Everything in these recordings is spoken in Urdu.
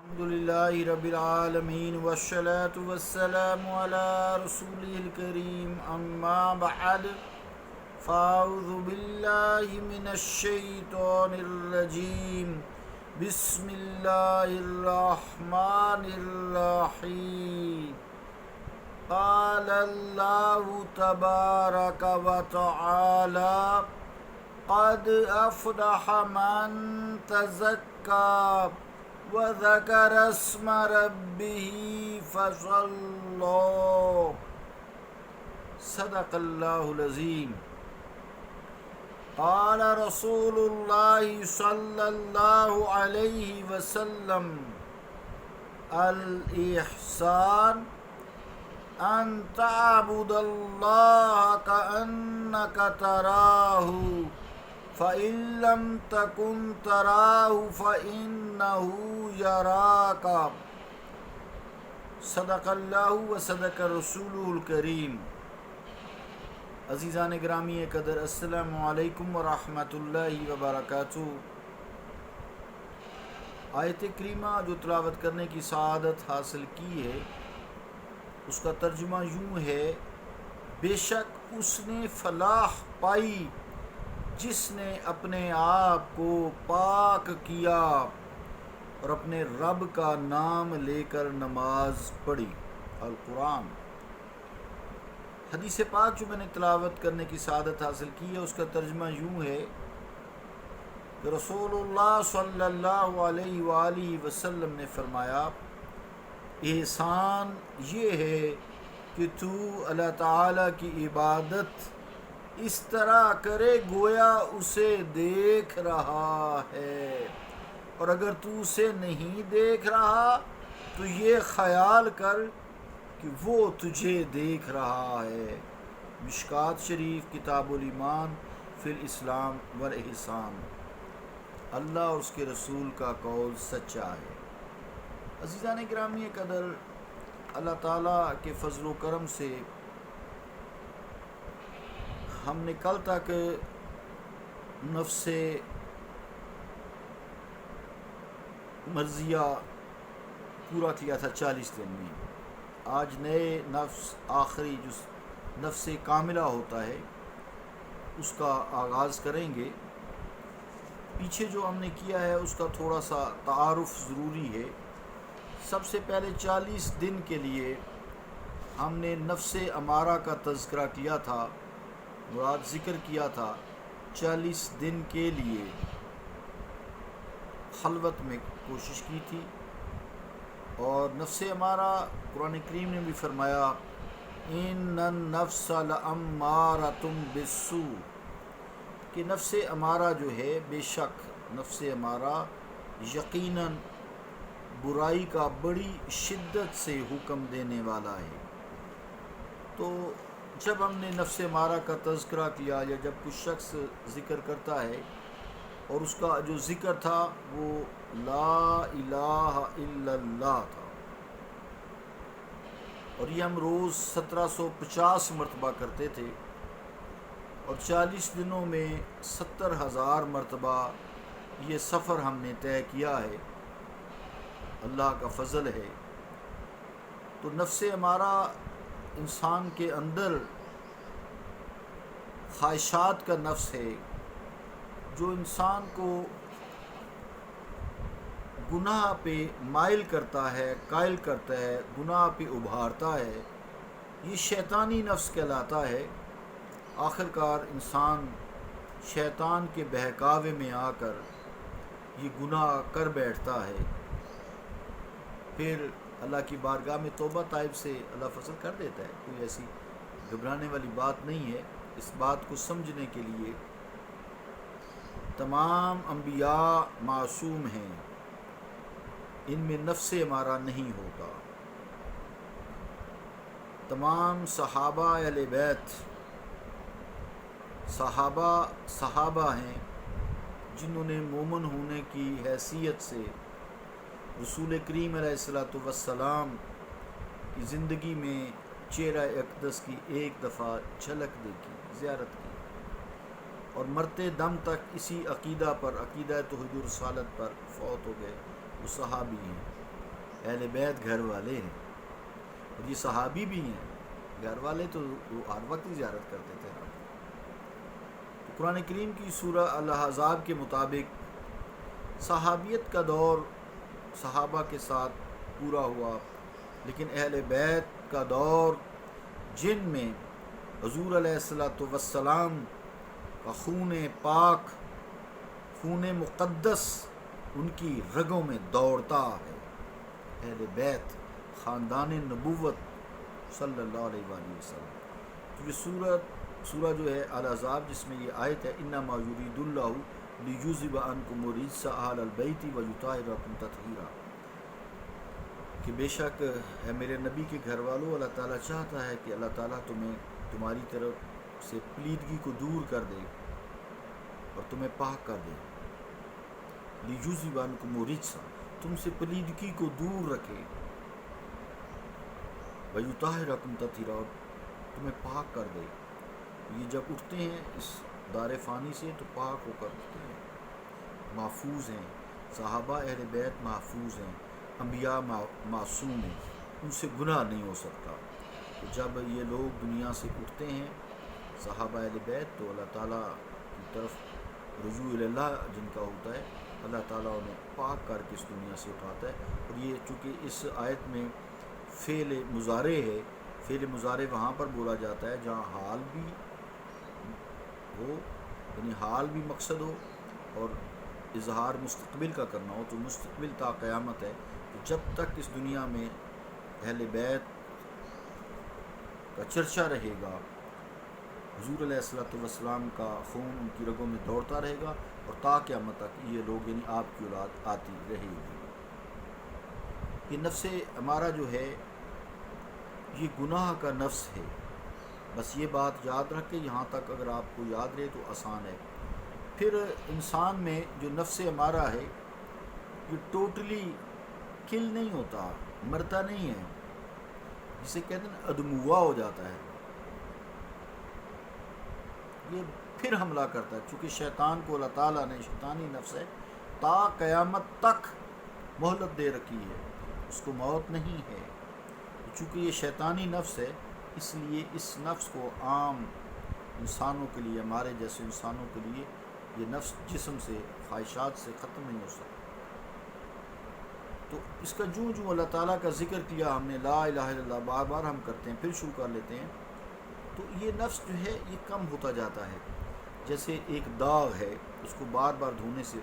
الحمدللہ رب العالمین والصلاة والسلام علی رسولہ الکریم اما بعد فاعوذ باللہ من الشیطان الرجیم بسم اللہ الرحمن الرحیم قال اللہ تبارک و تعالی قد افلح من تزکا وذكر اسم ربه فصلى صدق الله العظيم قال رسول الله صلى الله عليه وسلم الإحسان أن تعبد الله كأنك تراه فَإِن لَّمْ تَكُن تَرَاهُ فَإِنَّهُ يَرَاكَ صدق اللہ و صدق رسولہ الکریم۔ عزیزان گرامی قدر، السلام علیکم ورحمۃ اللہ وبرکاتہ۔ آیت کریمہ جو تلاوت کرنے کی سعادت حاصل کی ہے، اس کا ترجمہ یوں ہے: بے شک اس نے فلاح پائی جس نے اپنے آپ کو پاک کیا اور اپنے رب کا نام لے کر نماز پڑھی۔ القرآن۔ حدیث پاک جو میں نے تلاوت کرنے کی سعادت حاصل کی ہے، اس کا ترجمہ یوں ہے کہ رسول اللہ صلی اللہ علیہ وآلہ وسلم نے فرمایا، احسان یہ ہے کہ تو اللہ تعالیٰ کی عبادت اس طرح کرے گویا اسے دیکھ رہا ہے، اور اگر تو اسے نہیں دیکھ رہا تو یہ خیال کر کہ وہ تجھے دیکھ رہا ہے۔ مشکوٰۃ شریف کتاب الایمان فی الاسلام والاحسان۔ اللہ اور اس کے رسول کا قول سچا ہے۔ عزیزان گرامی قدر، اللہ تعالیٰ کے فضل و کرم سے ہم نے کل تک نفس مرضیہ پورا کیا تھا 40 دن میں۔ آج نئے نفس، آخری جو نفس کاملہ ہوتا ہے، اس کا آغاز کریں گے۔ پیچھے جو ہم نے کیا ہے اس کا تھوڑا سا تعارف ضروری ہے۔ سب سے پہلے 40 دن کے لیے ہم نے نفس امارہ کا تذکرہ کیا تھا، مراد ذکر کیا تھا۔ 40 دن کے لیے خلوت میں کوشش کی تھی، اور نفس امارہ قرآن کریم نے بھی فرمایا، ان النفس لامارۃ بالسوء، کہ نفس امارہ جو ہے، بے شک نفس امارہ یقیناً برائی کا بڑی شدت سے حکم دینے والا ہے۔ تو جب ہم نے نفس امارہ کا تذکرہ کیا، یا جب کچھ شخص ذکر کرتا ہے اور اس کا جو ذکر تھا وہ لا الہ الا اللہ تھا، اور یہ ہم روز 1750 مرتبہ کرتے تھے، اور 40 دنوں میں 70,000 مرتبہ یہ سفر ہم نے طے کیا ہے۔ اللہ کا فضل ہے۔ تو نفس امارہ انسان کے اندر خواہشات کا نفس ہے، جو انسان کو گناہ پہ مائل کرتا ہے، قائل کرتا ہے، گناہ پہ ابھارتا ہے۔ یہ شیطانی نفس کہلاتا ہے۔ آخر کار انسان شیطان کے بہکاوے میں آ کر یہ گناہ کر بیٹھتا ہے، پھر اللہ کی بارگاہ میں توبہ طائب سے اللہ فضل کر دیتا ہے۔ کوئی ایسی گھبرانے والی بات نہیں ہے۔ اس بات کو سمجھنے کے لیے تمام انبیاء معصوم ہیں، ان میں نفس امارہ نہیں ہوتا۔ تمام صحابہ اہل بیت صحابہ ہیں جنہوں نے مومن ہونے کی حیثیت سے رسول کریم علیہ السلام کی زندگی میں چہرہ اقدس کی ایک دفعہ جھلک دیکھی، زیارت کی، اور مرتے دم تک اسی عقیدہ پر، عقیدہ توحید و رسالت پر فوت ہو گئے۔ وہ صحابی ہیں۔ اہل بیت گھر والے ہیں، اور یہ صحابی بھی ہیں، گھر والے تو وہ ہر وقت ہی زیارت کرتے تھے. تو قرآن کریم کی سورہ الاحزاب کے مطابق صحابیت کا دور صحابہ کے ساتھ پورا ہوا، لیکن اہل بیت کا دور جن میں حضور علیہ السلام کا خون پاک، خون مقدس ان کی رگوں میں دوڑتا ہے. اہل بیت خاندان نبوت صلی اللہ علیہ وآلہ وسلم. تو یہ سورہ جو ہے الاحزاب، جس میں یہ آیت ہے انما یرید اللہ لیذہب عنکم الرجس اہل البیت ویطہرکم تطہیرا، کہ بے شک ہے میرے نبی کے گھر والوں، اللہ تعالیٰ چاہتا ہے کہ اللہ تعالیٰ تمہاری طرف سے پلیدگی کو دور کر دے اور تمہیں پاک کر دے. لیذہب عنکم الرجس، تم سے پلیدگی کو دور رکھے، ویطہرکم تطہیرا، اور تمہیں پاک کر دے. یہ جب اٹھتے ہیں اس دار فانی سے تو پاک ہو کر اٹھتے ہیں، محفوظ ہیں. صحابہ اہل بیت محفوظ ہیں، انبیاء معصوم ہیں، ان سے گناہ نہیں ہو سکتا. تو جب یہ لوگ دنیا سے اٹھتے ہیں صحابہ اہل بیت، تو اللہ تعالیٰ کی طرف رجوع اللہ جن کا ہوتا ہے، اللہ تعالیٰ انہیں پاک کر کے اس دنیا سے اٹھاتا ہے. اور یہ چونکہ اس آیت میں فعل مضارع ہے، فعل مضارع وہاں پر بولا جاتا ہے جہاں حال بھی ہو، یعنی حال بھی مقصد ہو اور اظہار مستقبل کا کرنا ہو. تو مستقبل تا قیامت ہے، کہ جب تک اس دنیا میں اہل بیت کا چرچا رہے گا، حضور علیہ السلام کا خون ان کی رگوں میں دوڑتا رہے گا، اور تا قیامت تک یہ لوگ یعنی آپ کی اولاد آتی رہے گی. یہ نفس ہمارا جو ہے یہ گناہ کا نفس ہے. بس یہ بات یاد رکھ کے یہاں تک اگر آپ کو یاد رہے تو آسان ہے. پھر انسان میں جو نفس ہمارا ہے یہ ٹوٹلی کل نہیں ہوتا، مرتا نہیں ہے، جسے کہتے ہیں ادموا ہو جاتا ہے. یہ پھر حملہ کرتا ہے، چونکہ شیطان کو اللہ تعالیٰ نے، شیطانی نفس ہے، تا قیامت تک مہلت دے رکھی ہے، اس کو موت نہیں ہے. چونکہ یہ شیطانی نفس ہے، اس لیے اس نفس کو عام انسانوں کے لیے، ہمارے جیسے انسانوں کے لیے یہ نفس جسم سے، خواہشات سے ختم نہیں ہو سکتا. تو اس کا جوں اللہ تعالیٰ کا ذکر کیا ہم نے، لا الہ الا اللہ بار بار ہم کرتے ہیں، پھر شروع کر لیتے ہیں، تو یہ نفس جو ہے یہ کم ہوتا جاتا ہے. جیسے ایک داغ ہے، اس کو بار بار دھونے سے،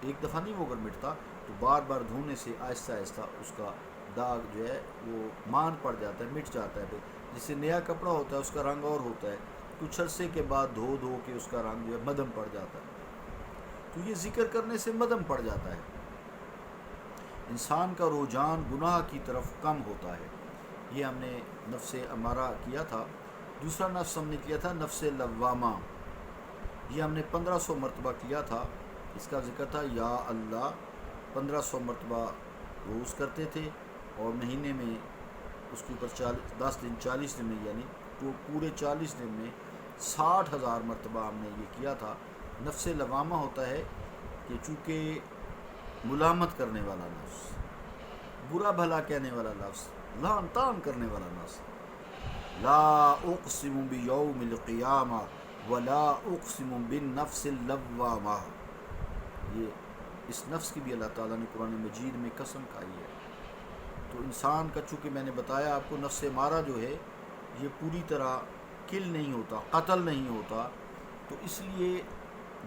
ایک دفعہ نہیں وہ اگر مٹتا تو بار بار دھونے سے آہستہ آہستہ اس کا داغ جو ہے وہ مان پڑ جاتا ہے، مٹ جاتا ہے. جیسے نیا کپڑا ہوتا ہے اس کا رنگ اور ہوتا ہے، کچھ عرصے کے بعد دھو کے اس کا رنگ جو ہے مدھم پڑ جاتا ہے. تو یہ ذکر کرنے سے مدھم پڑ جاتا ہے، انسان کا رجحان گناہ کی طرف کم ہوتا ہے. یہ ہم نے نفس امارہ کیا تھا. دوسرا نفس ہم نے کیا تھا نفس لوامہ، یہ ہم نے 1500 مرتبہ کیا تھا. اس کا ذکر تھا یا اللہ 1500 مرتبہ روز کرتے تھے، اور مہینے میں اس کے اوپر 10 دن 40 دن میں، یعنی تو پورے 40 دن میں 60,000 مرتبہ ہم نے یہ کیا تھا. نفس لوامہ ہوتا ہے کہ چونکہ ملامت کرنے والا نفس، برا بھلا کہنے والا نفس، لعن طعن کرنے والا نفس. لا اقسم بیوم القیامہ ولا اقسم بالنفس اللوامہ، یہ اس نفس کی بھی اللہ تعالیٰ نے قرآن مجید میں قسم کھائی ہے. تو انسان کا چونکہ میں نے بتایا آپ کو نفس مارا جو ہے یہ پوری طرح کل نہیں ہوتا، قتل نہیں ہوتا. تو اس لیے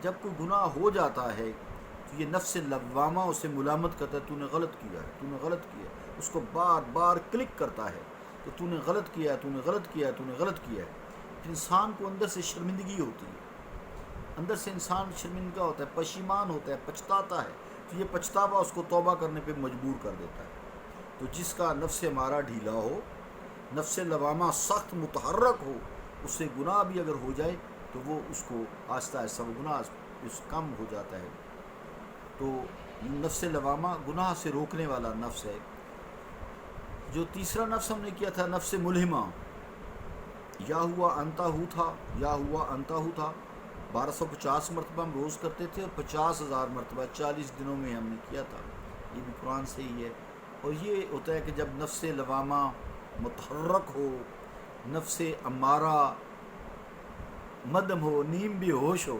جب کوئی گناہ ہو جاتا ہے تو یہ نفس لوامہ اسے ملامت کرتا ہے، تو نے غلط کیا ہے، تو نے غلط کیا ہے، اس کو بار بار کلک کرتا ہے کہ تو نے غلط کیا ہے، تو نے غلط کیا ہے، تو نے غلط کیا ہے. انسان کو اندر سے شرمندگی ہوتی ہے، اندر سے انسان شرمندہ ہوتا ہے، پشیمان ہوتا ہے، پچھتاتا ہے. تو یہ پچھتاوا اس کو توبہ کرنے پہ مجبور کر دیتا ہے. تو جس کا نفس ہمارا ڈھیلا ہو، نفس لوامہ سخت متحرک ہو، اس سے گناہ بھی اگر ہو جائے تو وہ اس کو آہستہ آہستہ وہ گناہ اس کم ہو جاتا ہے. تو نفس لوامہ گناہ سے روکنے والا نفس ہے. جو تیسرا نفس ہم نے کیا تھا نفس ملہمہ، یا ہوا انتہو تھا، یا ہوا انتہو تھا. 1250 مرتبہ ہم روز کرتے تھے، اور 50,000 مرتبہ 40 دنوں میں ہم نے کیا تھا. یہ بھی قرآن سے ہی ہے. اور یہ ہوتا ہے کہ جب نفس لوامہ متحرک ہو، نفس امارہ مدم ہو، نیم بے ہوش ہو.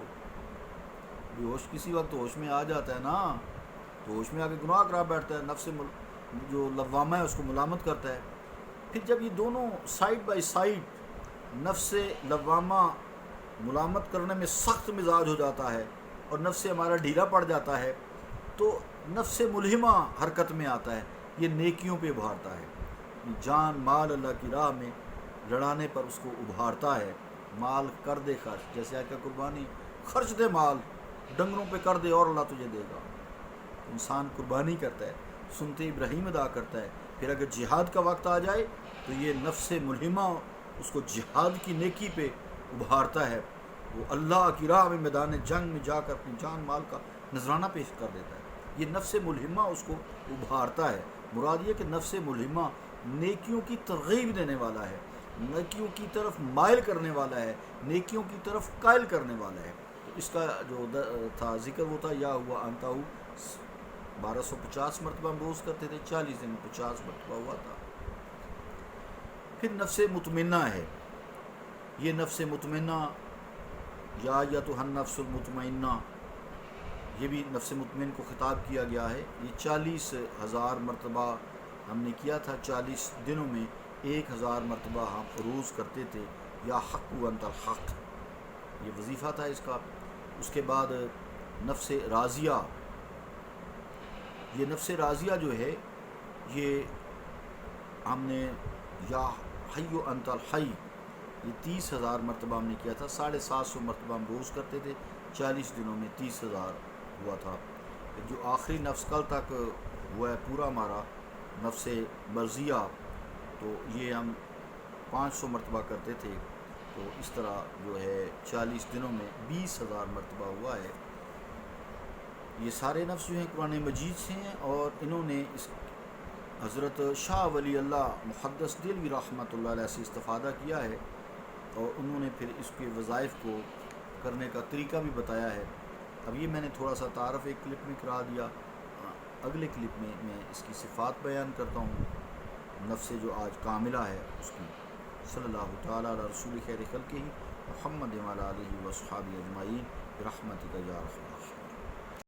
بے ہوش کسی وقت ہوش میں آ جاتا ہے نا، تو ہوش میں آ کے گناہ کرا بیٹھتا ہے، نفس جو لوامہ ہے اس کو ملامت کرتا ہے. پھر جب یہ دونوں سائڈ بائی سائڈ نفس لوامہ ملامت کرنے میں سخت مزاج ہو جاتا ہے اور نفس ہمارا ڈھیلا پڑ جاتا ہے، تو نفس ملہمہ حرکت میں آتا ہے، یہ نیکیوں پہ ابھارتا ہے. جان مال اللہ کی راہ میں لڑانے پر اس کو ابھارتا ہے. مال کر دے خرچ، جیسے کہ قربانی خرچ دے، مال ڈنگروں پہ کر دے اور اللہ تجھے دے گا. انسان قربانی کرتا ہے، سنت ابراہیم ادا کرتا ہے. پھر اگر جہاد کا وقت آ جائے تو یہ نفس ملہمہ اس کو جہاد کی نیکی پہ ابھارتا ہے. وہ اللہ کی راہ میں میدان جنگ میں جا کر اپنی جان مال کا نذرانہ پیش کر دیتا ہے. یہ نفس ملہمہ اس کو ابھارتا ہے. مراد یہ کہ نفس ملہمہ نیکیوں کی ترغیب دینے والا ہے، نیکیوں کی طرف مائل کرنے والا ہے، نیکیوں کی طرف قائل کرنے والا ہے. تو اس کا جو تھا ذکر وہ تھا یا ہوا انتا 1250 مرتبہ ہم روز کرتے تھے، 40 دن 50 مرتبہ ہوا تھا. پھر نفس مطمئنہ ہے. یہ نفس مطمئنہ یا ایتھا النفس المطمئنہ، یہ بھی نفس مطمئن کو خطاب کیا گیا ہے. یہ 40,000 مرتبہ ہم نے کیا تھا، 40 دنوں میں 1000 مرتبہ ہم روز کرتے تھے. یا حق و انت الحق، یہ وظیفہ تھا اس کا. اس کے بعد نفس راضیہ. یہ نفس راضیہ جو ہے یہ ہم نے یا حی و انت الحی، یہ 30,000 مرتبہ ہم نے کیا تھا. 750 مرتبہ ہم روز کرتے تھے، 40 دنوں میں 30,000 ہوا تھا. جو آخری نفس کل تک ہوا ہے پورا ہمارا نفس مرضیہ، تو یہ ہم 500 مرتبہ کرتے تھے. تو اس طرح جو ہے 40 دنوں میں 20,000 مرتبہ ہوا ہے. یہ سارے نفس جو ہیں قرآن مجید سے ہیں، اور انہوں نے اس حضرت شاہ ولی اللہ محدث دہلوی رحمۃ اللہ علیہ سے استفادہ کیا ہے، اور انہوں نے پھر اس کے وظائف کو کرنے کا طریقہ بھی بتایا ہے. اب یہ میں نے تھوڑا سا تعارف ایک کلپ میں کرا دیا. اگلے کلپ میں میں اس کی صفات بیان کرتا ہوں، نفس جو آج کاملہ ہے اس کی. صلی اللہ تعالیٰ علی رسول خیر خلقہ محمد وعلی آلہ و اصحابہ اجمعین برحمتک یا ارحم